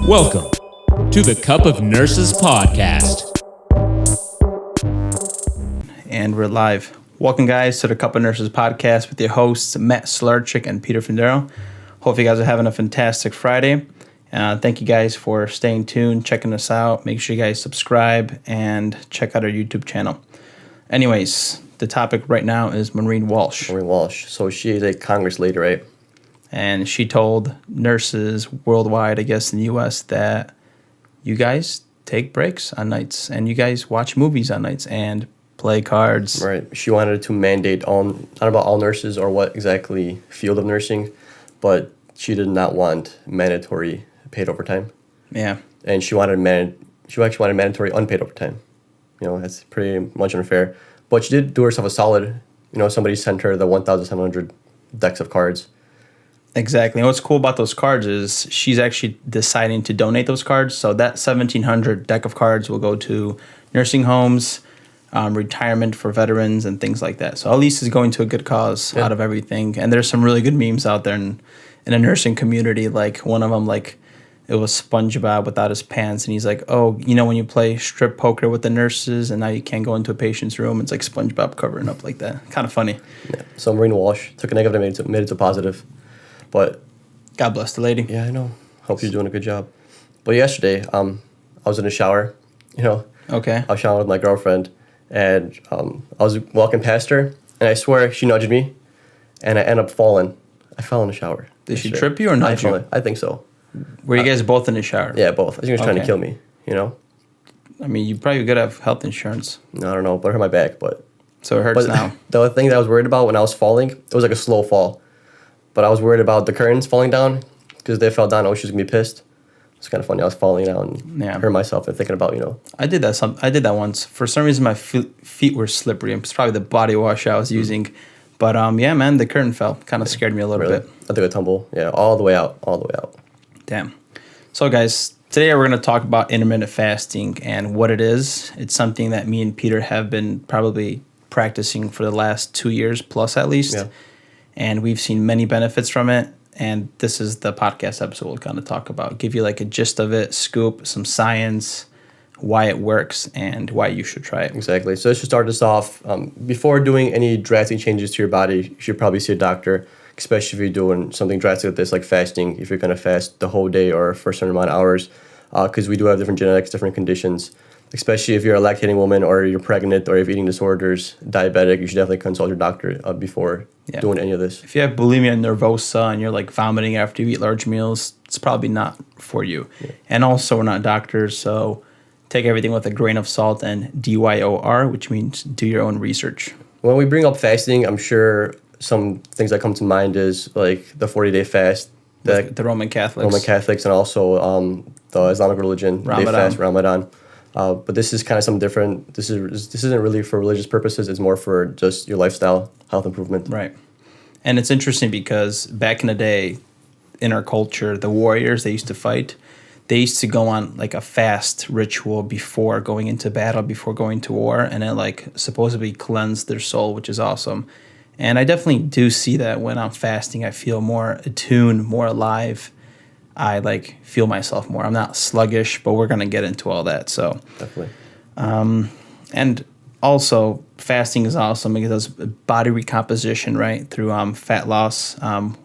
Welcome to the Cup of Nurses podcast. And we're live. Welcome, guys, to the Cup of Nurses podcast with your hosts, Matt Slarchik and Peter Findero. Hope you guys are having a fantastic Friday. Thank you guys for staying tuned, checking us out. Make sure you guys subscribe and check out our YouTube channel. Anyways, the topic right now is Maureen Walsh. Maureen Walsh. So she is a Congress lady, right? And she told nurses worldwide, I guess in the U.S., that you guys take breaks on nights and you guys watch movies on nights and play cards. Right. She wanted to mandate not about all nurses or what exactly field of nursing, but she did not want mandatory paid overtime. Yeah. And she actually wanted mandatory unpaid overtime. You know, that's pretty much unfair. But she did do herself a solid. You know, somebody sent her the 1,700 decks of cards. Exactly. And what's cool about those cards is she's actually deciding to donate those cards. So that 1,700 deck of cards will go to nursing homes, retirement for veterans, and things like that. So at least it's going to a good cause out of everything. And there's some really good memes out there in a nursing community. Like one of them, like it was SpongeBob without his pants. And he's like, oh, you know, when you play strip poker with the nurses and now you can't go into a patient's room, it's like SpongeBob covering up like that. Kind of funny. Yeah. So Maureen Walsh took a negative and made it to positive. But God bless the lady. Yeah, I know. Hope you're doing a good job. But yesterday, I was in the shower, you know. Okay. I was showering with my girlfriend, and I was walking past her, and I swear she nudged me, and I ended up falling. I fell in the shower. Did she trip you or nudge you? I think so. Were you guys both in the shower? Yeah, both. I think she was trying to kill me, you know. I mean, you probably could have health insurance. No, I don't know, but it hurt my back. So it hurts now. The other thing that I was worried about when I was falling, it was like a slow fall. But I was worried about the curtains falling down because they fell down. Oh, she was going to be pissed. It's kind of funny. I was falling down and hurt myself and thinking about, you know. I did that once. For some reason, my feet were slippery. It's probably the body wash I was using. But, yeah, man, the curtain fell. Kind of scared me a little bit. I took a tumble. Yeah, all the way out. Damn. So, guys, today we're going to talk about intermittent fasting and what it is. It's something that me and Peter have been probably practicing for the last 2 years plus at least. Yeah. And we've seen many benefits from it. And this is the podcast episode we'll kind of talk about. Give you like a gist of it, scoop, some science, why it works, and why you should try it. Exactly. So let's just start this off. Before doing any drastic changes to your body, you should probably see a doctor, especially if you're doing something drastic like this, like fasting, if you're going to fast the whole day or for a certain amount of hours, because we do have different genetics, different conditions. Especially if you're a lactating woman or you're pregnant or you have eating disorders, diabetic, you should definitely consult your doctor before doing any of this. If you have bulimia nervosa and you're like vomiting after you eat large meals, it's probably not for you. Yeah. And also, we're not doctors, so take everything with a grain of salt and DYOR, which means do your own research. When we bring up fasting, I'm sure some things that come to mind is like the 40-day fast. The Roman Catholics. And also the Islamic religion. Ramadan. They fast Ramadan. But this is kind of something different. This isn't really for religious purposes. It's more for just your lifestyle, health improvement. Right. And it's interesting because back in the day, in our culture, the warriors they used to fight, they used to go on like a fast ritual before going into battle, before going to war, and it like supposedly cleansed their soul, which is awesome. And I definitely do see that when I'm fasting, I feel more attuned, more alive. I like feel myself more. I'm not sluggish, but we're going to get into all that. So definitely. And also fasting is awesome because it does body recomposition, right? Through fat loss,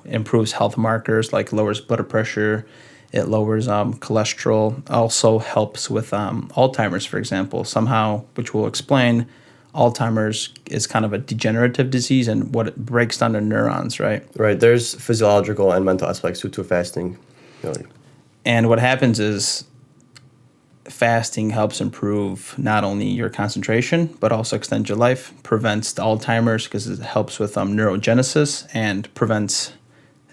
improves health markers like lowers blood pressure. It lowers cholesterol. Also helps with Alzheimer's, for example. Somehow, which we'll explain, Alzheimer's is kind of a degenerative disease and what it breaks down to neurons, right? Right. There's physiological and mental aspects to fasting. And what happens is fasting helps improve not only your concentration, but also extend your life, prevents the Alzheimer's because it helps with neurogenesis and prevents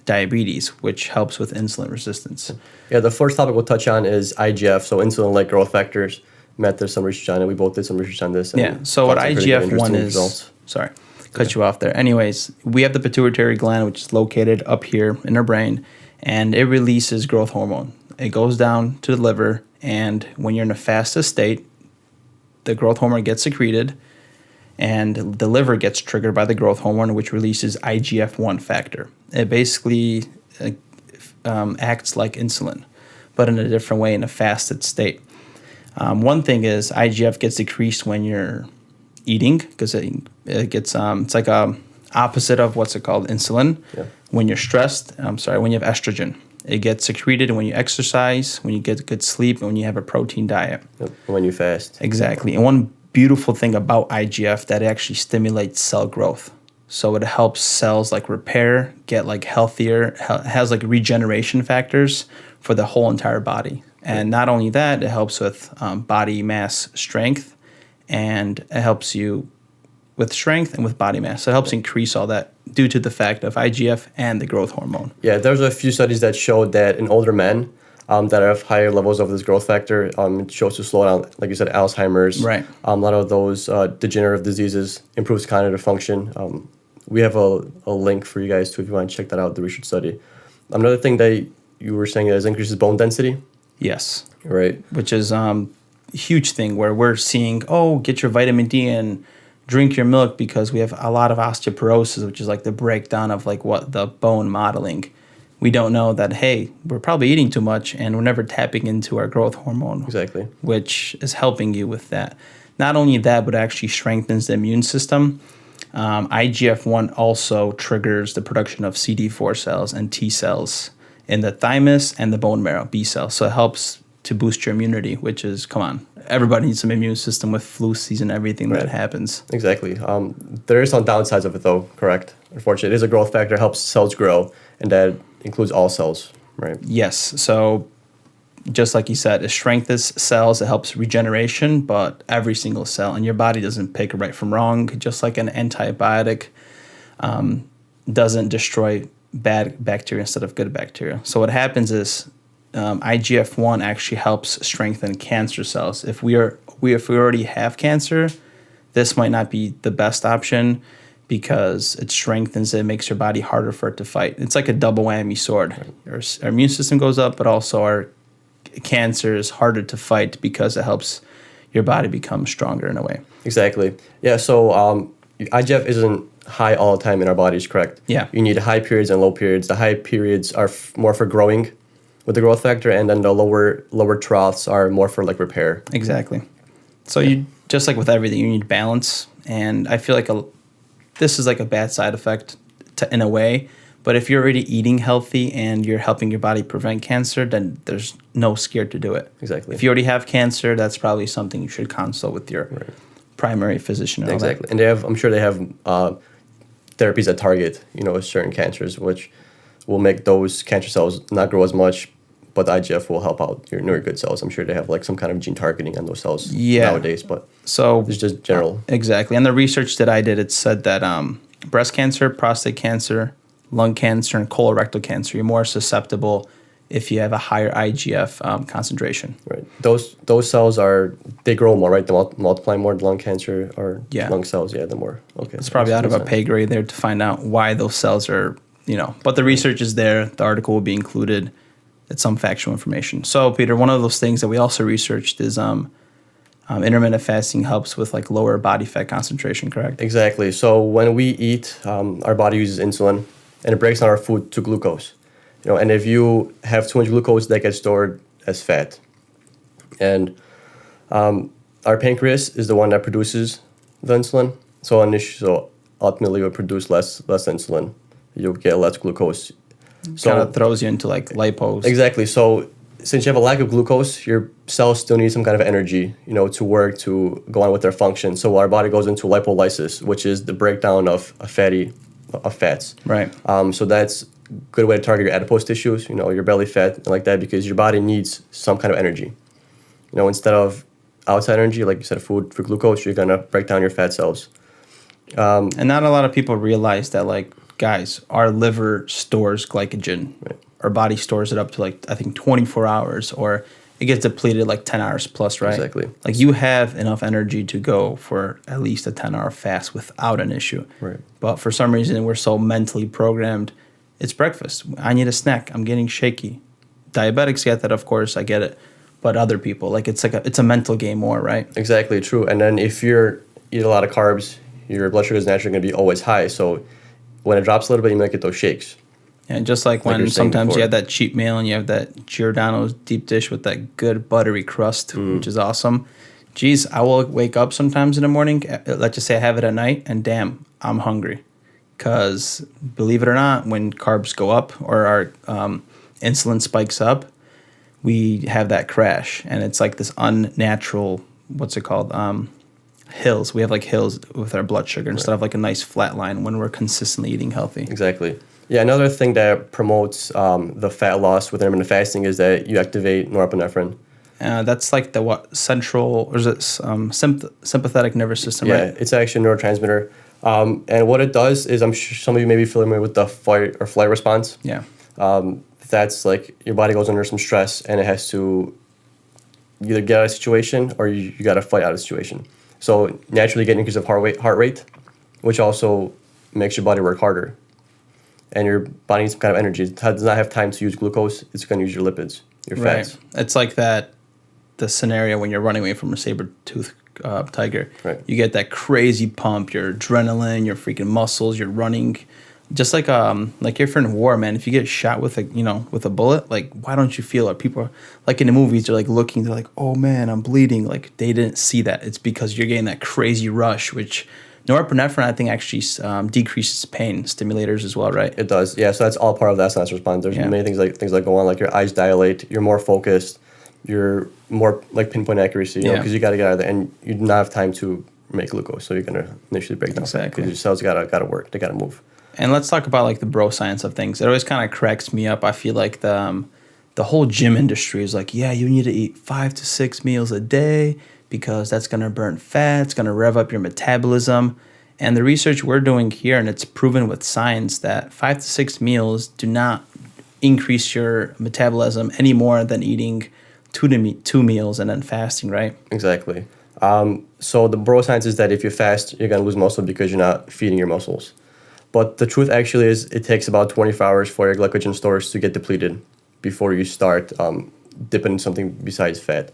diabetes, which helps with insulin resistance. Yeah, the first topic we'll touch on is IGF, so insulin-like growth factors. Matt did some research on it. We both did some research on this. Yeah, so what IGF-1 is... Results. Sorry, cut you off there. Anyways, we have the pituitary gland, which is located up here in our brain, and it releases growth hormone. It goes down to the liver, and when you're in a fasted state, the growth hormone gets secreted, And the liver gets triggered by the growth hormone, which releases IGF-1 factor. It basically acts like insulin, but in a different way, in a fasted state. One thing is IGF gets decreased when you're eating, because it gets it's like a opposite of what's it called, insulin. Yeah. When you're stressed, when you have estrogen, it gets secreted when you exercise, when you get good sleep, and when you have a protein diet. Yep. When you fast. Exactly. And one beautiful thing about IGF, that it actually stimulates cell growth. So it helps cells like repair, get like healthier, has like regeneration factors for the whole entire body. And not only that, it helps with body mass strength, and it helps you with strength and with body mass. So it helps increase all that due to the fact of IGF and the growth hormone. Yeah, there's a few studies that showed that in older men that have higher levels of this growth factor, it shows to slow down, like you said, Alzheimer's. Right. A lot of those degenerative diseases, improves cognitive function. We have a link for you guys too if you want to check that out, the research study. Another thing that you were saying is increases bone density. Yes. Right. Which is a huge thing where we're seeing, get your vitamin D and drink your milk, because we have a lot of osteoporosis, which is like the breakdown of like what the bone modeling. We don't know that, hey, we're probably eating too much and we're never tapping into our growth hormone. Exactly. Which is helping you with that. Not only that, but actually strengthens the immune system. IGF-1 also triggers the production of CD4 cells and T cells in the thymus and the bone marrow, B cells. So it helps to boost your immunity, which is, come on, everybody needs some immune system with flu season, everything that happens. Exactly. There is some downsides of it though, correct? Unfortunately, it is a growth factor, helps cells grow, and that includes all cells, right? Yes. So just like you said, it strengthens cells, it helps regeneration, but every single cell in your body doesn't pick right from wrong, just like an antibiotic doesn't destroy bad bacteria instead of good bacteria. So what happens is IGF-1 actually helps strengthen cancer cells. If we already have cancer, this might not be the best option, because it strengthens it, makes your body harder for it to fight. It's like a double whammy sword. Right. Our immune system goes up, but also our cancer is harder to fight because it helps your body become stronger in a way. Exactly. Yeah, so IGF isn't high all the time in our bodies, correct? Yeah. You need high periods and low periods. The high periods are more for growing with the growth factor, and then the lower troughs are more for like repair. Exactly. So you, just like with everything, you need balance, and I feel like this is like a bad side effect in a way, but if you're already eating healthy and you're helping your body prevent cancer, then there's no scared to do it. Exactly. If you already have cancer, that's probably something you should consult with your primary physician. And exactly. All that. And I'm sure they have therapies that target, certain cancers, which will make those cancer cells not grow as much, but the IGF will help out your good cells. I'm sure they have like some kind of gene targeting on those cells nowadays, but so it's just general. Exactly. And the research that I did, it said that breast cancer, prostate cancer, lung cancer, and colorectal cancer, you're more susceptible if you have a higher IGF concentration. Right. Those cells they grow more, right? They multiply more. Lung cancer or lung cells, the more. Okay. It's probably out of our pay grade there to find out why those cells are, but the research is there. The article will be included. It's some factual information. So, Peter, one of those things that we also researched is intermittent fasting helps with like lower body fat concentration, correct? Exactly. So when we eat, our body uses insulin, and it breaks down our food to glucose. And if you have too much glucose, that gets stored as fat. And our pancreas is the one that produces the insulin. So ultimately, you'll produce less insulin. You'll get less glucose. So kind of throws you into like lipos. Exactly. So since you have a lack of glucose, your cells still need some kind of energy, to work, to go on with their function. So our body goes into lipolysis, which is the breakdown of fats. Right. So that's a good way to target your adipose tissues, your belly fat and like that, because your body needs some kind of energy. Instead of outside energy, like you said, food for glucose, you're gonna break down your fat cells. And not a lot of people realize that, like, guys, our liver stores glycogen. Right. Our body stores it up to like, I think 24 hours, or it gets depleted like 10 hours plus, right? Exactly. Like you have enough energy to go for at least a 10-hour fast without an issue. Right. But for some reason, we're so mentally programmed. It's breakfast. I need a snack. I'm getting shaky. Diabetics get that, of course. I get it. But other people, like it's a mental game more, right? Exactly, true. And then if you eat a lot of carbs, your blood sugar is naturally going to be always high. So when it drops a little bit, you might get those shakes. And just like when sometimes you have that cheap meal and you have that Giordano's deep dish with that good buttery crust, which is awesome. Geez, I will wake up sometimes in the morning. Let's just say I have it at night, and damn, I'm hungry. Because believe it or not, when carbs go up or our insulin spikes up, we have that crash. And it's like this unnatural, what's it called? Hills. We have like hills with our blood sugar instead of like a nice flat line when we're consistently eating healthy. Exactly. Yeah, another thing that promotes the fat loss with intermittent fasting is that you activate norepinephrine. That's like the central, or is it sympathetic nervous system, right? Yeah, it's actually a neurotransmitter. And what it does is, I'm sure some of you may be familiar with the fight or flight response. Yeah. That's like your body goes under some stress and it has to either get out of a situation or you got to fight out of a situation. So naturally get an increase of heart rate, which also makes your body work harder. And your body needs some kind of energy. It does not have time to use glucose. It's going to use your lipids, your fats. It's like the scenario when you're running away from a saber-toothed tiger. Right. You get that crazy pump, your adrenaline, your freaking muscles, you're running. Just like if you're in war, man, if you get shot with a bullet, like, why don't you feel it? People are, like in the movies, they're like looking, they're like, oh man, I'm bleeding. Like, they didn't see that. It's because you're getting that crazy rush, which norepinephrine, I think, actually decreases pain, stimulators as well, right? It does, yeah. So that's all part of that SNS response. There's many things that go on, like your eyes dilate, you're more focused, you're more like pinpoint accuracy, because you got to get out of there, and you do not have time to make glucose, so you're gonna initially break down because your cells gotta work, they gotta move. And let's talk about like the bro science of things. It always kind of cracks me up. I feel like the whole gym industry is like, yeah, you need to eat 5 to 6 meals a day because that's going to burn fat, it's going to rev up your metabolism. And the research we're doing here, and it's proven with science, that 5 to 6 meals do not increase your metabolism any more than eating two meals and then fasting, right? Exactly. So the bro science is that if you fast, you're going to lose muscle because you're not feeding your muscles. But the truth actually is it takes about 24 hours for your glycogen stores to get depleted before you start dipping something besides fat.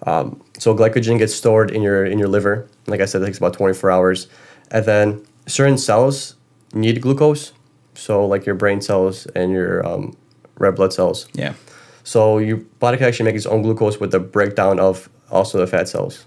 So glycogen gets stored in your liver. Like I said, it takes about 24 hours. And then certain cells need glucose. So like your brain cells and your red blood cells. Yeah. So your body can actually make its own glucose with the breakdown of also the fat cells.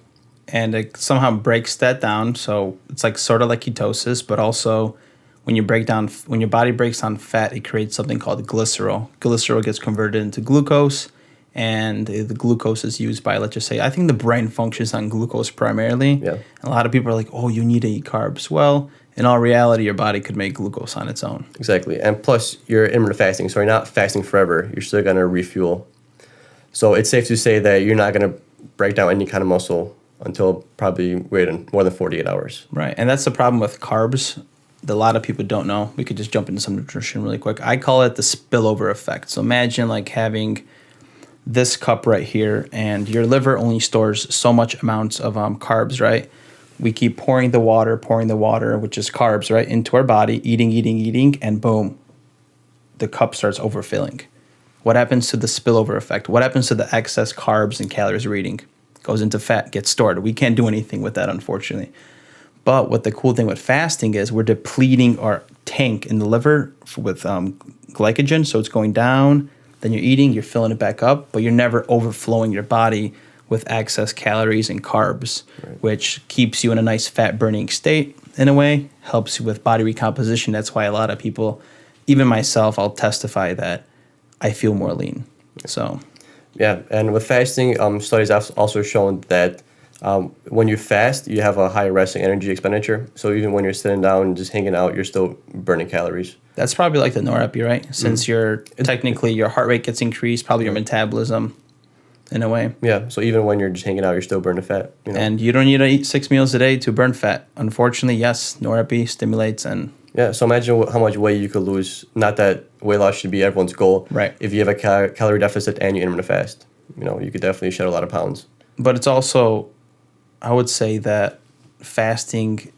And it somehow breaks that down. So it's like sort of like ketosis, but also when your body breaks down fat, it creates something called glycerol. Glycerol gets converted into glucose, and the glucose is used by, let's just say, I think the brain functions on glucose primarily. Yeah. A lot of people are like, oh, you need to eat carbs. Well, in all reality, your body could make glucose on its own. Exactly. And plus, you're intermittent fasting, so you're not fasting forever. You're still going to refuel. So it's safe to say that you're not going to break down any kind of muscle until probably more than 48 hours. Right. And that's the problem with carbs that a lot of people don't know. We could just jump into some nutrition really quick. I call it the spillover effect. So imagine like having this cup right here, and your liver only stores so much amounts of carbs, right? We keep pouring the water, which is carbs, right, into our body, eating, and boom, the cup starts overfilling. What happens to the spillover effect? What happens to the excess carbs and calories we're eating? Goes into fat, gets stored. We can't do anything with that, unfortunately. But what the cool thing with fasting is we're depleting our tank in the liver with glycogen, so it's going down. Then you're eating, you're filling it back up, but you're never overflowing your body with excess calories and carbs, which keeps you in a nice fat-burning state in a way, helps you with body recomposition. That's why a lot of people, even myself, I'll testify that I feel more lean. So, yeah, and with fasting, studies have also shown that when you fast, you have a high resting energy expenditure. So even when you're sitting down and just hanging out, you're still burning calories. That's probably like the norepi, right? Since your heart rate gets increased, probably your metabolism in a way. Yeah, so even when you're just hanging out, you're still burning fat. And you don't need to eat 6 meals a day to burn fat. Unfortunately, yes, norepi stimulates and... Yeah, so imagine how much weight you could lose. Not that weight loss should be everyone's goal. Right. If you have a calorie deficit and you intermittent fast, you could definitely shed a lot of pounds. But it's also, I would say that fasting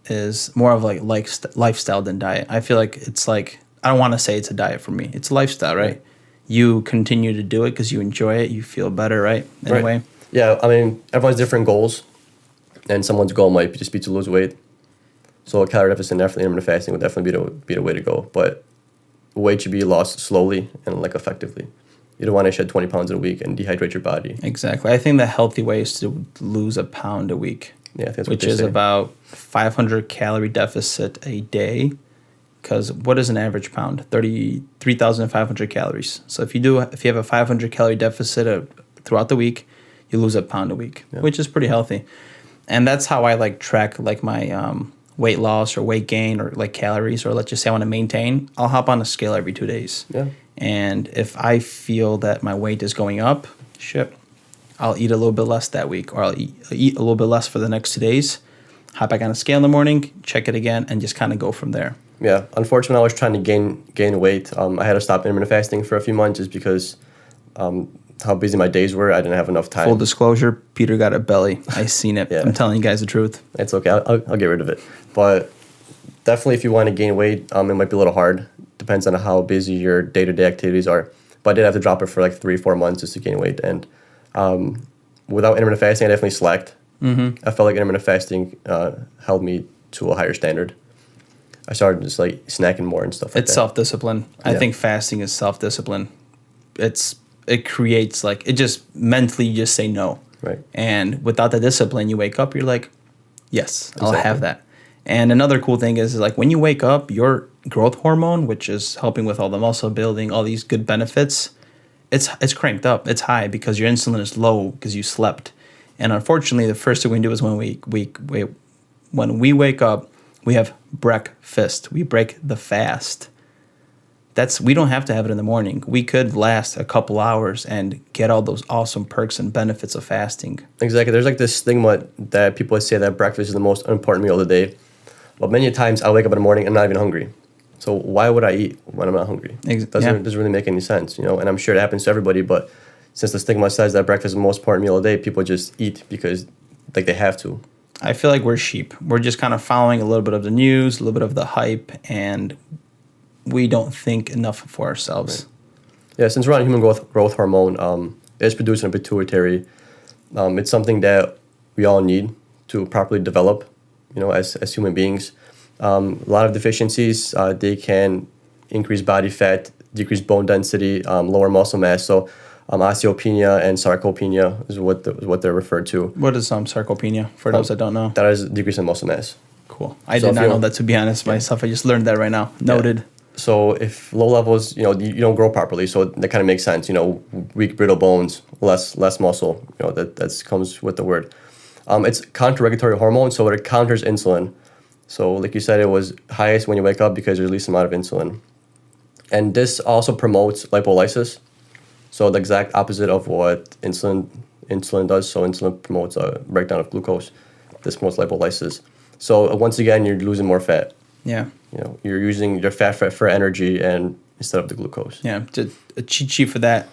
is more of like lifestyle than diet. I feel like it's like, I don't want to say it's a diet for me. It's a lifestyle, right? You continue to do it because you enjoy it. You feel better, right? In a way. Yeah, I mean, everyone's different goals. And someone's goal might just be to lose weight. So a calorie deficit and definitely intermittent fasting would definitely be the way to go. But weight should be lost slowly and like effectively. You don't want to shed 20 pounds in a week and dehydrate your body. Exactly. I think the healthy way is to lose a pound a week. Yeah, I think that's which what they is say. about 500 calorie deficit a day. Because what is an average pound? 33,500 calories. So if you have a 500 calorie deficit throughout the week, you lose a pound a week, which is pretty healthy. And that's how I like track like my weight loss or weight gain or like calories, or let's just say I want to maintain. I'll hop on a scale every 2 days. Yeah. And if I feel that my weight is going up, I'll eat a little bit less that week, or I'll eat a little bit less for the next 2 days. Hop back on a scale in the morning, check it again, and just kind of go from there. Yeah, unfortunately, I was trying to gain weight. I had to stop intermittent fasting for a few months just because how busy my days were. I didn't have enough time. Full disclosure, Peter got a belly. I seen it. Yeah. I'm telling you guys the truth. It's okay. I'll get rid of it. But definitely, if you want to gain weight, it might be a little hard. Depends on how busy your day-to-day activities are. But I did have to drop it for like 3-4 months just to gain weight. And without intermittent fasting, I definitely slacked. I felt like intermittent fasting held me to a higher standard. I started just like snacking more and stuff like that. It's self-discipline. I think fasting is self-discipline. It creates like, it just mentally you just say no. Right. And without the discipline, you wake up, you're like, yes, I'll Exactly. have that. And another cool thing is like when you wake up, your growth hormone, which is helping with all the muscle building, all these good benefits, it's cranked up. It's high because your insulin is low because you slept. And unfortunately, the first thing we do is when we wake up, we have breakfast. We break the fast. We don't have to have it in the morning. We could last a couple hours and get all those awesome perks and benefits of fasting. Exactly. There's like this stigma that people say that breakfast is the most important meal of the day. But many times I wake up in the morning and I'm not even hungry. So why would I eat when I'm not hungry? Doesn't really make any sense, you know? And I'm sure it happens to everybody, but since the stigma says that breakfast is the most important meal of the day, people just eat because like they have to. I feel like we're sheep. We're just kind of following a little bit of the news, a little bit of the hype, and we don't think enough for ourselves. Right. Yeah, since we're on human growth hormone, it's produced in the pituitary. It's something that we all need to properly develop, you know, as human beings. A lot of deficiencies, they can increase body fat, decrease bone density, lower muscle mass. So osteopenia and sarcopenia is what they're referred to. What is sarcopenia, for those that don't know? That is decrease in muscle mass. Cool. I did not know that, to be honest, myself. I just learned that right now. Noted. Yeah. So if low levels, you know, you don't grow properly, so that kind of makes sense. You know, weak, brittle bones, less muscle. You know, that comes with the word. It's counter-regulatory hormone, so it counters insulin. So like you said, it was highest when you wake up because there's least amount of insulin. And this also promotes lipolysis. So the exact opposite of what insulin does. So insulin promotes a breakdown of glucose. This promotes lipolysis. So once again, you're losing more fat. Yeah. You know, you're using your fat for energy and instead of the glucose. Yeah. A cheat sheet for that.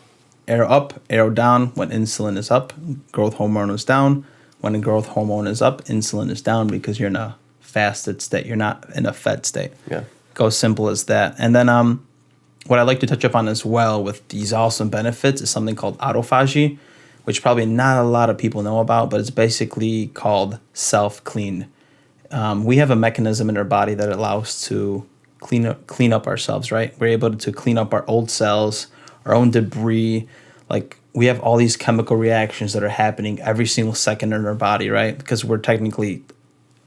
Arrow up, arrow down. When insulin is up, growth hormone is down. When the growth hormone is up, insulin is down because you're in a fasted state. You're not in a fed state. Yeah. Go simple as that. And then what I'd like to touch up on as well with these awesome benefits is something called autophagy, which probably not a lot of people know about, but it's basically called self-clean. We have a mechanism in our body that allows to clean up ourselves, right? We're able to clean up our old cells, our own debris. Like we have all these chemical reactions that are happening every single second in our body, right? Because we're technically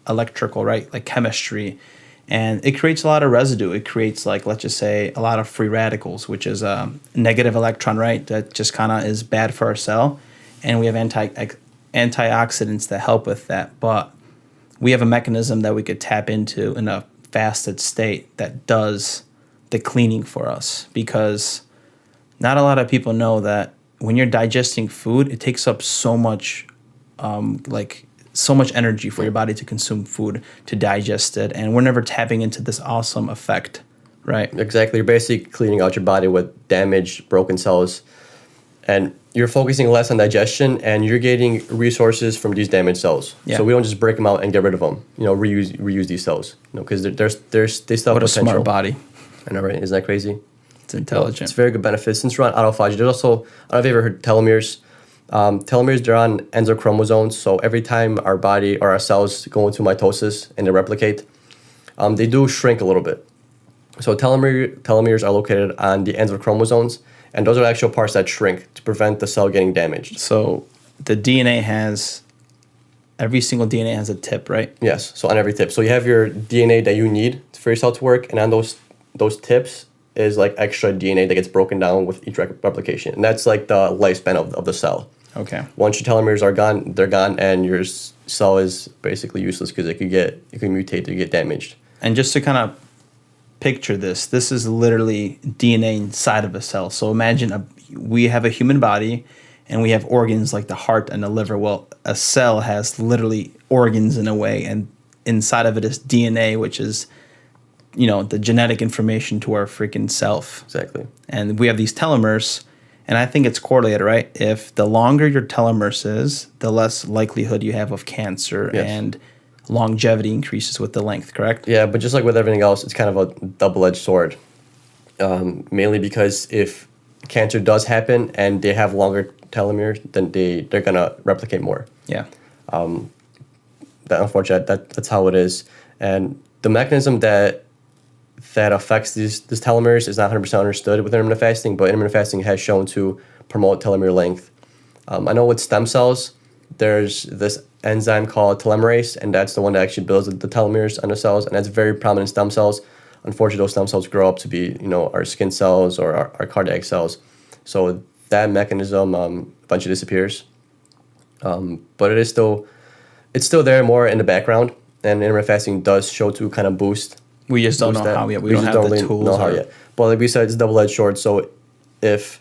electrical, right? Like chemistry. And it creates a lot of residue. It creates, like, let's just say, a lot of free radicals, which is a negative electron, right? That just kind of is bad for our cell. And we have antioxidants that help with that. But we have a mechanism that we could tap into in a fasted state that does the cleaning for us. Because not a lot of people know that when you're digesting food, it takes up so much, so much energy for your body to consume food, to digest it, and we're never tapping into this awesome effect, right? Exactly. You're basically cleaning out your body with damaged, broken cells, and you're focusing less on digestion, and you're getting resources from these damaged cells. Yeah. So we don't just break them out and get rid of them. You know, reuse these cells. You know, because they still have what potential. A smart body. I know, right? Isn't that crazy? It's intelligent. It's very good benefits. Since we're on autophagy, there's also, I don't know if you've ever heard telomeres. Telomeres, they're on endochromosomes, so every time our body or our cells go into mitosis and they replicate, they do shrink a little bit. So telomeres are located on the ends of chromosomes, and those are the actual parts that shrink to prevent the cell getting damaged. So the DNA every single DNA has a tip, right? Yes, so on every tip. So you have your DNA that you need for your cell to work, and on those tips is like extra DNA that gets broken down with each replication. And that's like the lifespan of the cell. Okay. Once your telomeres are gone, they're gone, and your cell is basically useless because it could mutate, to get damaged. And just to kind of picture this is literally DNA inside of a cell. So imagine we have a human body and we have organs like the heart and the liver. Well, a cell has literally organs in a way, and inside of it is DNA, which is, the genetic information to our freaking self. Exactly. And we have these telomeres, and I think it's correlated, right? If the longer your telomeres is, the less likelihood you have of cancer, yes. and longevity increases with the length, correct? Yeah, but just like with everything else, it's kind of a double-edged sword. Mainly because if cancer does happen and they have longer telomeres, then they're going to replicate more. Yeah. That's how it is. And the mechanism that affects these telomeres is not 100% understood with intermittent fasting, but intermittent fasting has shown to promote telomere length. I know with stem cells, there's this enzyme called telomerase, and that's the one that actually builds the telomeres on the cells, and that's very prominent in stem cells. Unfortunately, those stem cells grow up to be, our skin cells or our cardiac cells. So that mechanism eventually disappears. But it's still there more in the background, and intermittent fasting does show to kind of boost. We just don't know how yet. We don't have the tools. Know how yet. But like we said, it's a double-edged sword. So if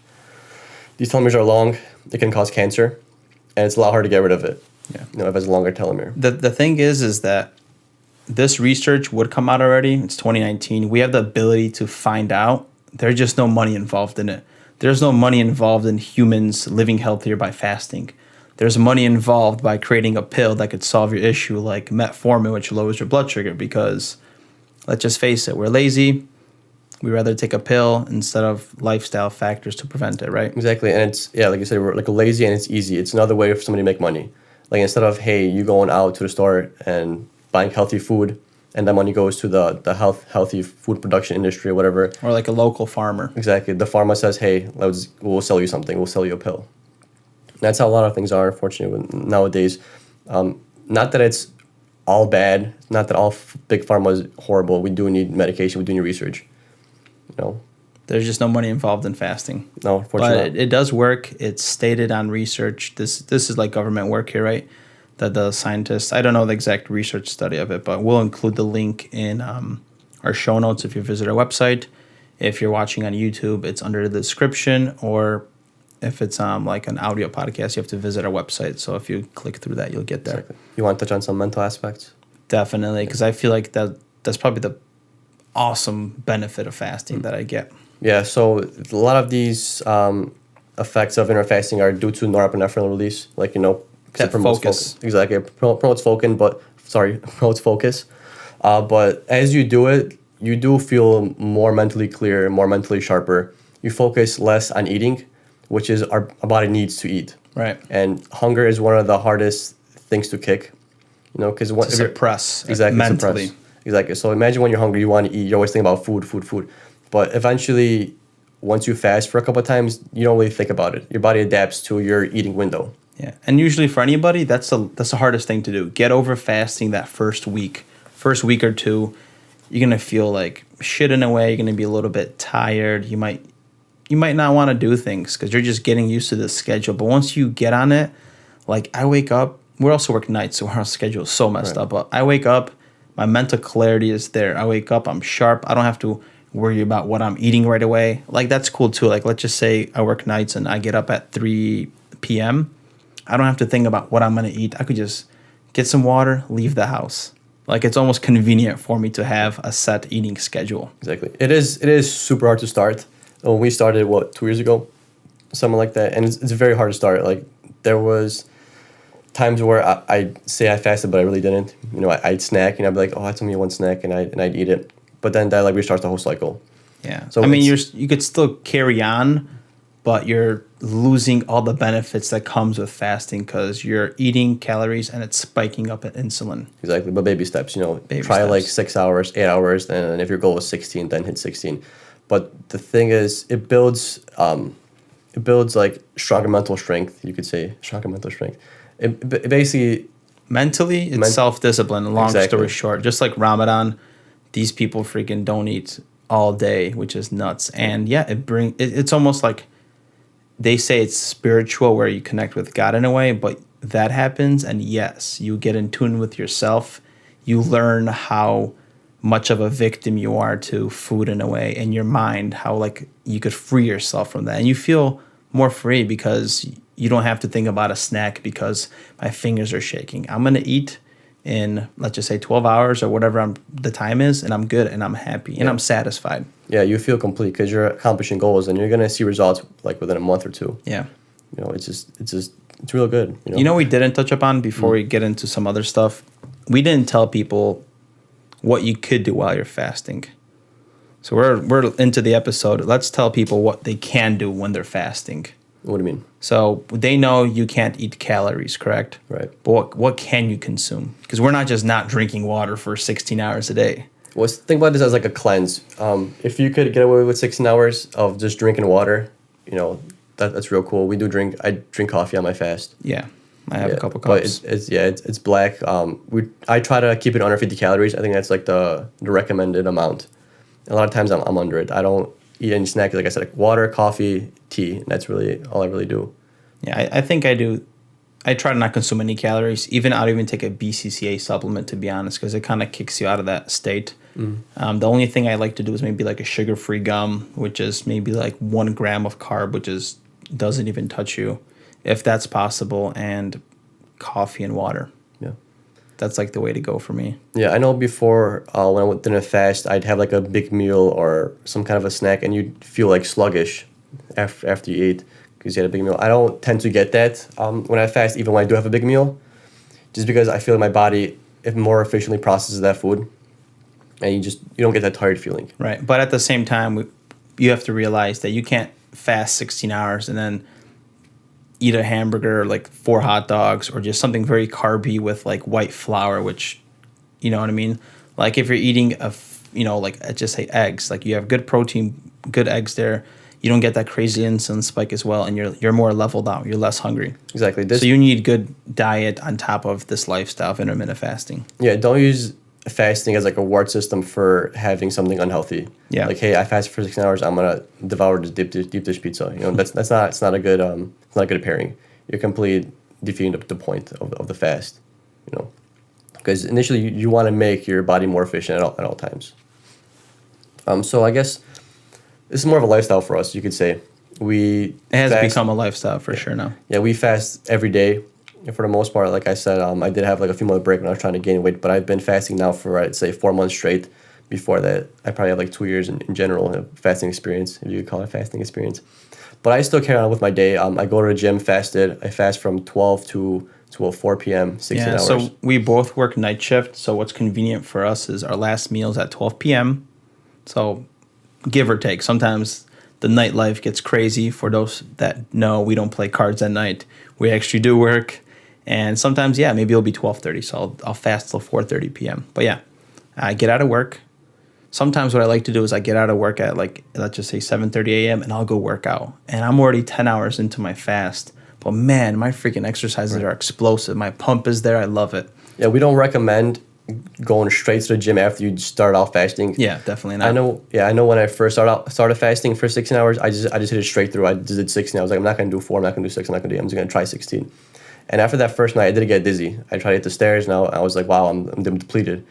these telomeres are long, it can cause cancer, and it's a lot harder to get rid of it. Yeah. If it has a longer telomere. The thing is that this research would come out already. It's 2019. We have the ability to find out. There's just no money involved in it. There's no money involved in humans living healthier by fasting. There's money involved by creating a pill that could solve your issue, like metformin, which lowers your blood sugar, because let's just face it, we're lazy. We'd rather take a pill instead of lifestyle factors to prevent it, right? Exactly. And it's, like you said, we're like lazy and it's easy. It's another way for somebody to make money. Like instead of, hey, you going out to the store and buying healthy food, and that money goes to the healthy food production industry or whatever. Or like a local farmer. Exactly. The farmer says, hey, we'll sell you something. We'll sell you a pill. And that's how a lot of things are, unfortunately, nowadays. Not that it's all bad. Not that all big pharma is horrible. We do need medication. We do need research. There's just no money involved in fasting. No, unfortunately. But it does work. It's stated on research. This is like government work here, right? That the scientists, I don't know the exact research study of it, but we'll include the link in our show notes if you visit our website. If you're watching on YouTube, it's under the description, or if it's like an audio podcast, you have to visit our website. So if you click through that, you'll get there. Exactly. You want to touch on some mental aspects? Definitely, because I feel like that's probably the awesome benefit of fasting that I get. Yeah, so a lot of these effects of intermittent fasting are due to norepinephrine release, like, That focus. Exactly. Promotes focus. But as you do it, you do feel more mentally clear, more mentally sharper. You focus less on eating, which is our body needs to eat. Right. And hunger is one of the hardest things to kick, because to suppress mentally. Exactly. So imagine when you're hungry, you want to eat. You're always thinking about food. But eventually, once you fast for a couple of times, you don't really think about it. Your body adapts to your eating window. Yeah, and usually for anybody, that's the hardest thing to do. Get over fasting that first week or two. You're gonna feel like shit in a way. You're gonna be a little bit tired. You might not want to do things because you're just getting used to the schedule. But once you get on it, like I wake up. We also work nights, so our schedule is so messed up. But I wake up, my mental clarity is there. I wake up, I'm sharp. I don't have to worry about what I'm eating right away. Like that's cool too. Like let's just say I work nights and I get up at 3 p.m. I don't have to think about what I'm going to eat. I could just get some water, leave the house. Like it's almost convenient for me to have a set eating schedule. Exactly. It is super hard to start. When we started, 2 years ago? Something like that. And it's very hard to start. Like there was times where I'd say I fasted, but I really didn't. I'd snack and I'd be like, oh, I told me one snack, and I'd eat it. But then that like restarts the whole cycle. Yeah. So I mean, you could still carry on, but you're losing all the benefits that comes with fasting because you're eating calories and it's spiking up at insulin. Exactly, but baby steps. Baby Try steps. like 6 hours, 8 hours, and if your goal is 16, then hit 16. But the thing is, it builds like stronger mental strength. You could say stronger mental strength. It basically Mentally, it's self-discipline. Long Exactly. story short, just like Ramadan, these people freaking don't eat all day, which is nuts. And yeah, it's almost like they say it's spiritual where you connect with God in a way, but that happens. And yes, you get in tune with yourself. You learn how much of a victim you are to food in a way, in your mind, how like you could free yourself from that. And you feel more free because you don't have to think about a snack because my fingers are shaking. I'm going to eat in, let's just say 12 hours or whatever the time is, and I'm good and I'm happy and I'm satisfied. Yeah, you feel complete because you're accomplishing goals and you're gonna see results like within a month or two. Yeah. It's real good. We didn't touch upon before we get into some other stuff. We didn't tell people what you could do while you're fasting. So we're into the episode. Let's tell people what they can do when they're fasting. What do you mean? So they know you can't eat calories, correct? Right. But what can you consume? Because we're not just not drinking water for 16 hours a day. Well, think about this as like a cleanse. If you could get away with 16 hours of just drinking water, that's real cool. I drink coffee on my fast. Yeah, I have a couple cups. But it's black. I try to keep it under 50 calories. I think that's like the recommended amount. A lot of times I'm under it. I don't eat any snacks. Like I said, like water, coffee, tea. And that's really all I really do. Yeah, I think I do. I try to not consume any calories. I'll even take a BCCA supplement, to be honest, because it kind of kicks you out of that state. The only thing I like to do is maybe like a sugar-free gum, which is maybe like 1 gram of carb, which doesn't even touch you, if that's possible, and coffee and water. Yeah. That's like the way to go for me. Yeah, I know before when I went in a fast, I'd have like a big meal or some kind of a snack, and you'd feel like sluggish after you eat because you had a big meal. I don't tend to get that when I fast, even when I do have a big meal, just because I feel like my body more efficiently processes that food, and you don't get that tired feeling. Right, but at the same time, you have to realize that you can't fast 16 hours and then eat a hamburger, like 4 hot dogs, or just something very carby with like white flour, which, you know what I mean? Like if you're eating like just say eggs, like you have good protein, good eggs there, you don't get that crazy insulin spike as well, and you're more leveled out, you're less hungry. Exactly. So you need good diet on top of this lifestyle of intermittent fasting. Yeah, don't use fasting as like a reward system for having something unhealthy. Yeah. Like, hey, I fasted for 16 hours, I'm gonna devour this deep dish pizza. That's not a good pairing. You're completely defeating the point of the fast. Because initially you want to make your body more efficient at all times. So I guess this is more of a lifestyle for us, you could say. It has become a lifestyle for sure now. Yeah, we fast every day. For the most part, like I said, I did have like a few month break when I was trying to gain weight, but I've been fasting now for, I'd say, 4 months straight. Before that, I probably had like 2 years in general of fasting experience, if you could call it fasting experience. But I still carry on with my day. I go to the gym fasted. I fast from 12 to 4 p.m., 16 hours. So we both work night shift, so what's convenient for us is our last meal is at 12 p.m. So give or take. Sometimes the nightlife gets crazy. For those that know, we don't play cards at night. We actually do work. And sometimes, maybe it'll be 12:30, so I'll fast till 4:30 p.m. But yeah, I get out of work. Sometimes what I like to do is I get out of work at like, let's just say 7:30 a.m. and I'll go work out. And I'm already 10 hours into my fast. But man, my freaking exercises are explosive. My pump is there. I love it. Yeah, we don't recommend going straight to the gym after you start out fasting. Yeah, definitely not. I know when I first started fasting for 16 hours, I just hit it straight through. I just did 16. I was like, I'm not going to do 4, I'm not going to do 6, I'm just going to try 16. And after that first night, I did get dizzy. I tried to hit the stairs. Now I was like, wow, I'm depleted.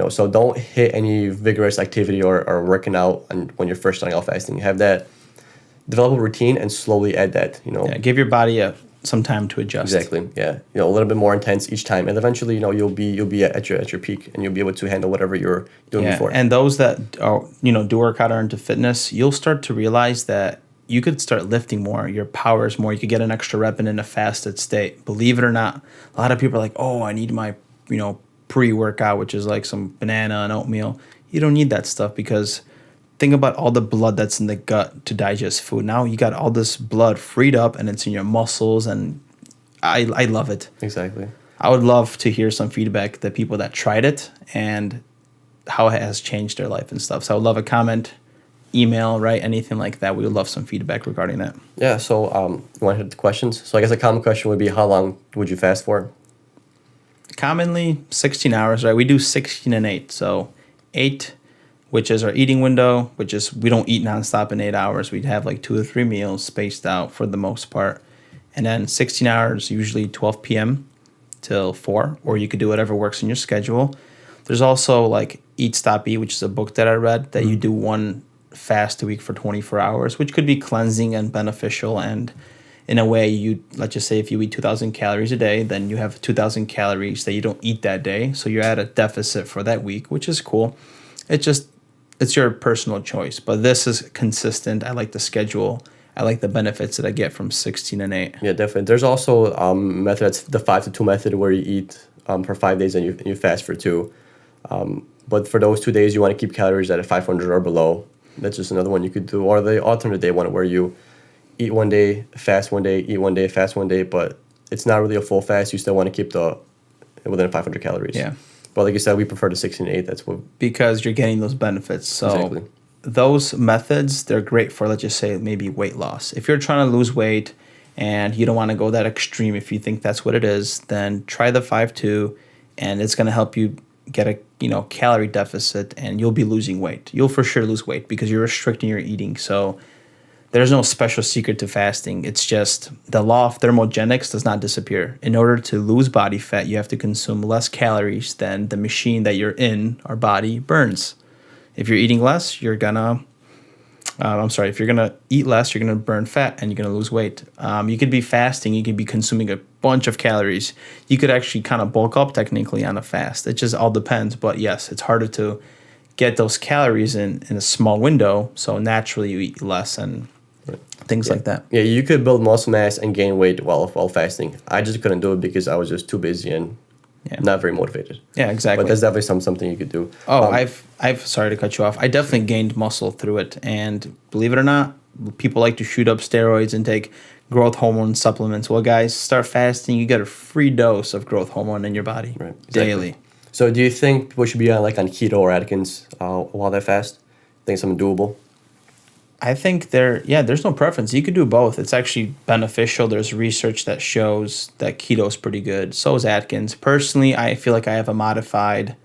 So don't hit any vigorous activity or working out when you're first starting out fasting. Have that, develop a routine and slowly add that. Yeah, give your body some time to adjust. Exactly. Yeah. A little bit more intense each time, and eventually, you'll be at your peak, and you'll be able to handle whatever you're doing before. And those that are, do work out or into fitness, you'll start to realize that you could start lifting more, your power is more, you could get an extra rep in a fasted state. Believe it or not, a lot of people are like, oh, I need my, pre-workout, which is like some banana and oatmeal. You don't need that stuff because think about all the blood that's in the gut to digest food. Now you got all this blood freed up and it's in your muscles, and I love it. Exactly. I would love to hear some feedback, the people that tried it and how it has changed their life and stuff. So I would love a comment, email, right? Anything like that. We would love some feedback regarding that. Yeah, so you want to hit the questions? So I guess a common question would be, how long would you fast for? Commonly 16 hours, right? We do 16 and 8. So 8, which is our eating window, which is we don't eat nonstop in 8 hours. We'd have like 2 or 3 meals spaced out for the most part. And then 16 hours, usually 12 p.m. till 4, or you could do whatever works in your schedule. There's also like Eat, Stop, Eat, which is a book that I read, that you do one fast a week for 24 hours, which could be cleansing and beneficial. And in a way, let's just say if you eat 2,000 calories a day, then you have 2,000 calories that you don't eat that day. So you're at a deficit for that week, which is cool. It's your personal choice. But this is consistent. I like the schedule. I like the benefits that I get from 16 and 8. Yeah, definitely. There's also methods, the 5-2 method, where you eat for 5 days and you fast for 2. But for those 2 days, you want to keep calories at 500 or below. That's just another one you could do. Or the alternate day one, where you eat one day, fast one day, eat one day, fast one day. But it's not really a full fast. You still want to keep within 500 calories. Yeah. But like you said, we prefer the 16 and 8. That's what. Because you're getting those benefits. So Exactly. Those methods, they're great for, let's just say, maybe weight loss. If you're trying to lose weight and you don't want to go that extreme, if you think that's what it is, then try the 5-2, and it's going to help you get a calorie deficit, and you'll be losing weight. You'll for sure lose weight because you're restricting your eating. So there's no special secret to fasting. It's just the law of thermogenics does not disappear. In order to lose body fat, you have to consume less calories than the machine that you're in, our body, burns. If you're eating less, you're gonna, if you're gonna eat less, you're gonna burn fat and you're gonna lose weight. You could be fasting, you could be consuming a bunch of calories. You could actually kind of bulk up technically on a fast. It just all depends. But yes, it's harder to get those calories in a small window. So naturally you eat less and things like that. Yeah, you could build muscle mass and gain weight while fasting. I just couldn't do it because I was just too busy and not very motivated. Yeah, exactly. But that's definitely something you could do. Oh, I've sorry to cut you off. I definitely gained muscle through it, and believe it or not, people like to shoot up steroids and take growth hormone supplements. Well, guys, start fasting. You get a free dose of growth hormone in your body daily. So, do you think people should be on keto or Atkins while they fast? Think something doable? I think there's no preference. You could do both. It's actually beneficial. There's research that shows that keto is pretty good. So is Atkins. Personally, I feel like I have a modified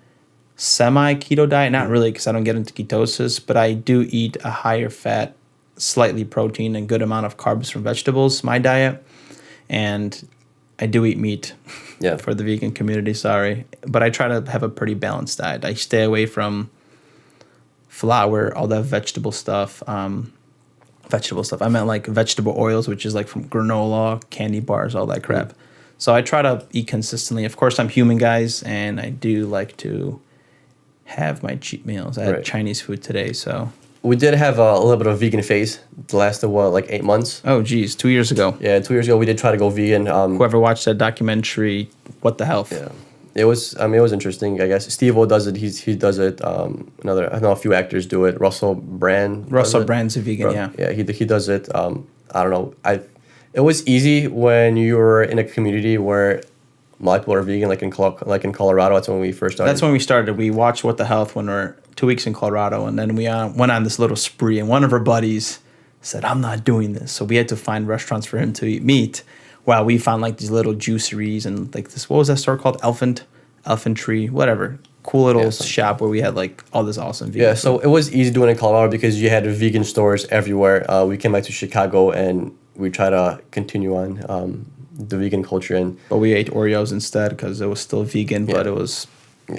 semi-keto diet. Not really, because I don't get into ketosis, but I do eat a higher fat, slightly protein, and good amount of carbs from vegetables, my diet. And I do eat meat for the vegan community, sorry. But I try to have a pretty balanced diet. I stay away from flour, all that vegetable stuff. I meant like vegetable oils, which is like from granola, candy bars, all that crap. So I try to eat consistently. Of course, I'm human, guys, and I do like to have my cheat meals. I had Chinese food today, so. We did have a little bit of a vegan phase. It lasted, 8 months? Oh, geez, 2 years ago. Yeah, 2 years ago we did try to go vegan. Whoever watched that documentary, What the Health? Yeah. It was interesting, I guess. Steve-O does it. He does it. I know a few actors do it. Russell Brand. Russell Brand's a vegan, yeah. Yeah, he does it. I don't know. It was easy when you were in a community where a lot of people are vegan, like in Colorado. That's when we first started. That's when we started. We watched What the Health when we were 2 weeks in Colorado, and then we went on this little spree, and one of our buddies said, I'm not doing this. So we had to find restaurants for him to eat meat. Wow, we found these little juiceries and this, what was that store called? Elephant Tree, whatever. Cool little shop where we had all this awesome vegan food. So it was easy doing it in Colorado because you had vegan stores everywhere. We came back to Chicago and we tried to continue on the vegan culture. But we ate Oreos instead because it was still vegan, but it was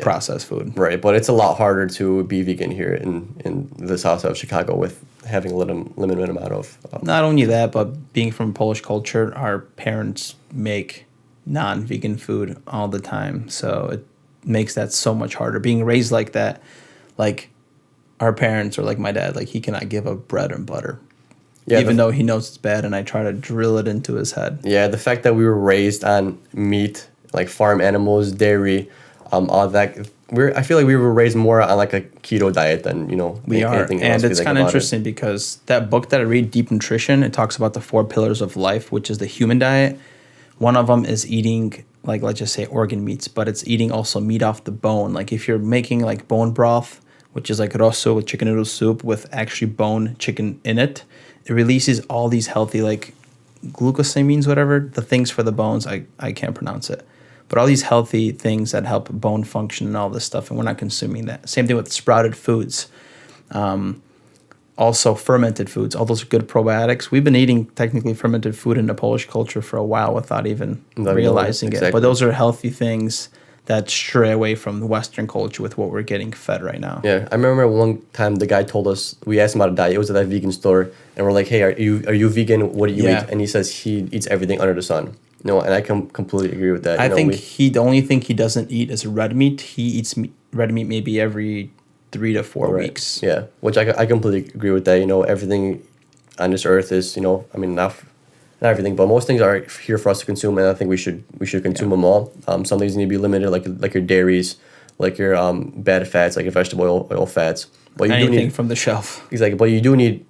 processed food. Right, but it's a lot harder to be vegan here in the south of Chicago with having a limited amount of... Not only that, but being from Polish culture, our parents make non-vegan food all the time. So it makes that so much harder. Being raised like that, our parents or my dad, he cannot give up bread and butter. Yeah, even though he knows it's bad, and I try to drill it into his head. Yeah, the fact that we were raised on meat, farm animals, dairy, all that, I feel like we were raised more on like a keto diet than We are, anything else. and it's kind of interesting because that book that I read, Deep Nutrition, it talks about the 4 pillars of life, which is the human diet. One of them is eating, like, let's just say organ meats, but it's eating also meat off the bone. Like if you're making like bone broth, which is like rosso with chicken noodle soup with actually bone chicken in it, it releases all these healthy like glucosamines, whatever, the things for the bones. I can't pronounce it. But all these healthy things that help bone function and all this stuff, and we're not consuming that. Same thing with sprouted foods. Also fermented foods, all those good probiotics. We've been eating technically fermented food in the Polish culture for a while without even realizing it. But those are healthy things that stray away from the Western culture with what we're getting fed right now. Yeah, I remember one time the guy told us, we asked him about a diet. It was at that vegan store, and we're like, "Hey, are you vegan? What do you eat?" And he says he eats everything under the sun. And I completely agree with that. I think the only thing he doesn't eat is red meat. He eats red meat maybe every 3 to 4 weeks. Yeah, which I completely agree with that. Everything on this earth is, I mean, not everything, but most things are here for us to consume, and I think we should consume them all. Some things need to be limited, like your dairies, like your bad fats, like your vegetable oil fats. But anything from the shelf. Exactly, but you do need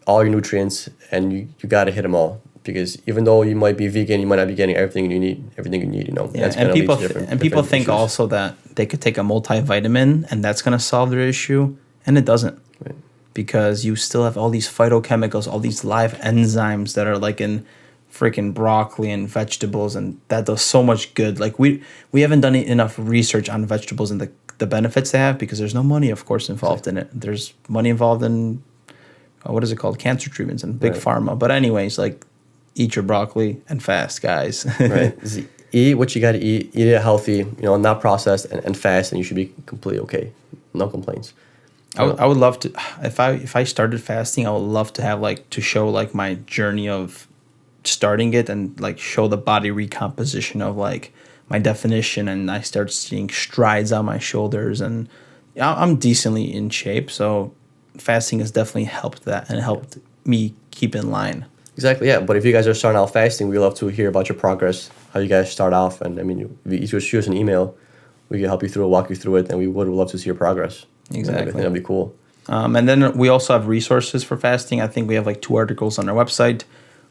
all your nutrients, and you got to hit them all. Because even though you might be vegan, you might not be getting everything you need. Yeah, That's and people think issues. Also that they could take a multivitamin and that's going to solve their issue, and it doesn't. Right. Because you still have all these phytochemicals, all these live enzymes that are like in freaking broccoli and vegetables, and that does so much good. Like we haven't done enough research on vegetables and the benefits they have, because there's no money, of course, involved in it. There's money involved in what is it called, cancer treatments and big pharma. But anyways, like, eat your broccoli and fast, guys. Right. Eat what you got to eat. Eat it healthy, not processed, and fast, and you should be completely okay. No complaints. I would love to, if I started fasting, I would love to have to show my journey of starting it, and show the body recomposition of my definition, and I start seeing strides on my shoulders, and I'm decently in shape. So fasting has definitely helped that and helped me keep in line. Exactly, yeah. But if you guys are starting out fasting, we'd love to hear about your progress, how you guys start off. And I mean, if you just shoot us an email, we can help you through it, walk you through it, and we would love to see your progress. Exactly. I think that'd be cool. And then we also have resources for fasting. I think we have 2 articles on our website.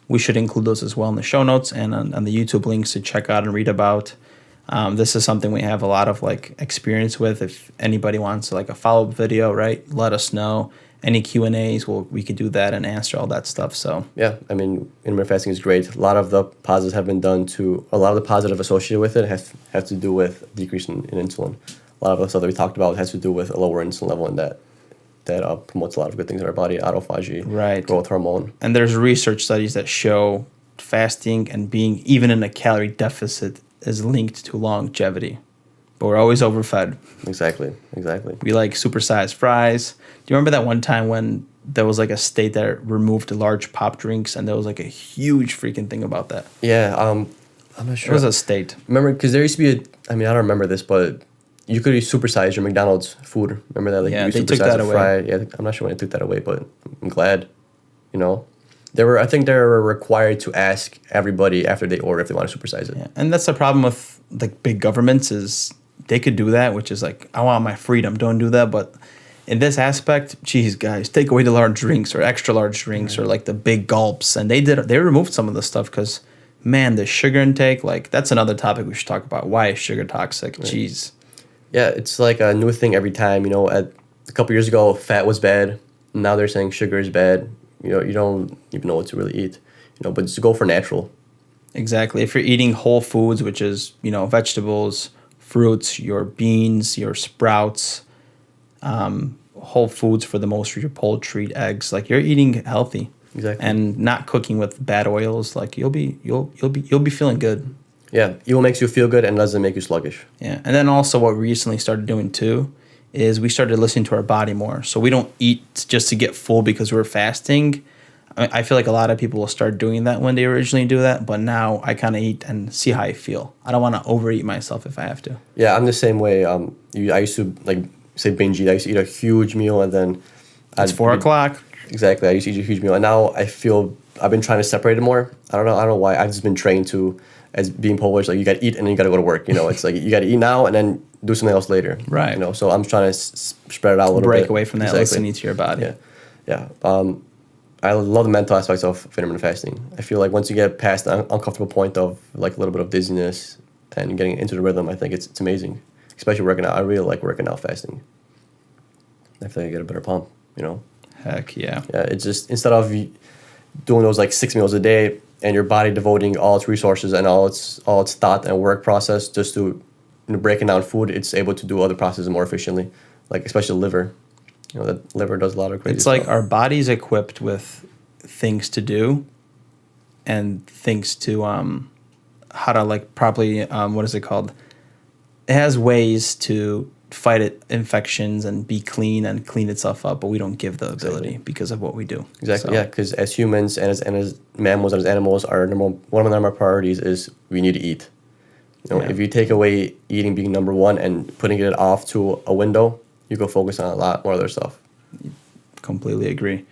We should include those as well in the show notes and on the YouTube links to check out and read about. This is something we have a lot of experience with. If anybody wants a follow-up video, right, let us know. Any Q&As, we could do that and answer all that stuff. So yeah, I mean, intermittent fasting is great. A lot of the positives have been done to, a lot of the positive associated with it have to do with decrease in insulin. A lot of the stuff that we talked about has to do with a lower insulin level, and that promotes a lot of good things in our body, autophagy, right, growth hormone. And there's research studies that show fasting and being even in a calorie deficit is linked to longevity. But we're always overfed. Exactly. We like supersized fries. Do you remember that one time when there was a state that removed large pop drinks, and there was a huge freaking thing about that? Yeah, I'm not sure. It was a state. Remember, because there used to be I don't remember this, but you could supersize your McDonald's food. Remember that? Yeah, they took that away. Fry. Yeah, I'm not sure when they took that away, but I'm glad. I think they were required to ask everybody after they order if they want to supersize it. Yeah, and that's the problem with big governments is they could do that, which is I want my freedom, don't do that. But in this aspect, geez, guys, take away the large drinks or extra large drinks, or the big gulps. And they removed some of the stuff because, man, the sugar intake, that's another topic we should talk about. Why is sugar toxic? Right. Jeez. Yeah, it's a new thing every time. A couple years ago, fat was bad. Now they're saying sugar is bad. You don't even know what to really eat. But just go for natural. Exactly. If you're eating whole foods, which is, vegetables, fruits, your beans, your sprouts, whole foods for the most, your poultry, eggs, you're eating healthy. Exactly. And not cooking with bad oils, you'll be feeling good. Yeah, evil makes you feel good and doesn't make you sluggish. Yeah, and then also what we recently started doing too is we started listening to our body more. So we don't eat just to get full because we're fasting. I feel like a lot of people will start doing that when they originally do that, but now I kind of eat and see how I feel. I don't want to overeat myself if I have to. Yeah, I'm the same way. I used to say binge eat. I used to eat a huge meal and then it's 4 o'clock. Exactly. I used to eat a huge meal, and now I feel I've been trying to separate it more. I don't know why. I've just been trained to, as being Polish, you got to eat and then you got to go to work. It's you got to eat now, and then do something else later. Right. You know, so I'm trying to spread it out a little bit. Break away from that, listening to your body. Yeah. I love the mental aspects of intermittent fasting. I feel like once you get past the uncomfortable point of like a little bit of dizziness and getting into the rhythm, I think it's amazing. Especially working out. I really like working out fasting. I feel like I get a better pump, you know? Heck yeah. Yeah, it's just instead of doing those like 6 meals a day and your body devoting all its resources and all its thought and work process just to breaking down food, it's able to do other processes more efficiently, like especially the liver. You know, the liver does a lot of crazy stuff. It's like our body's equipped with things to do and things to how to like properly what is it called? It has ways to fight infections and be clean and clean itself up, but we don't give the ability because of what we do. Exactly. So. Yeah, because as humans and as mammals and as animals, one of our priorities is we need to eat. You know, if you take away eating being number one and putting it off to a window, you go focus on a lot more other stuff. Completely agree.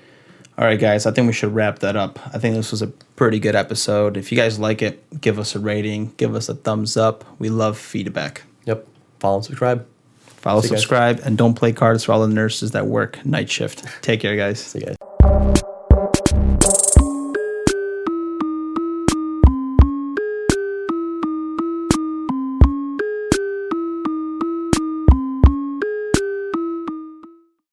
All right, guys, I think we should wrap that up. I think this was a pretty good episode. If you guys like it, give us a rating, give us a thumbs up. We love feedback. Yep. Follow and subscribe. Subscribe, and don't play cards for all the nurses that work night shift. Take care, guys. See you guys.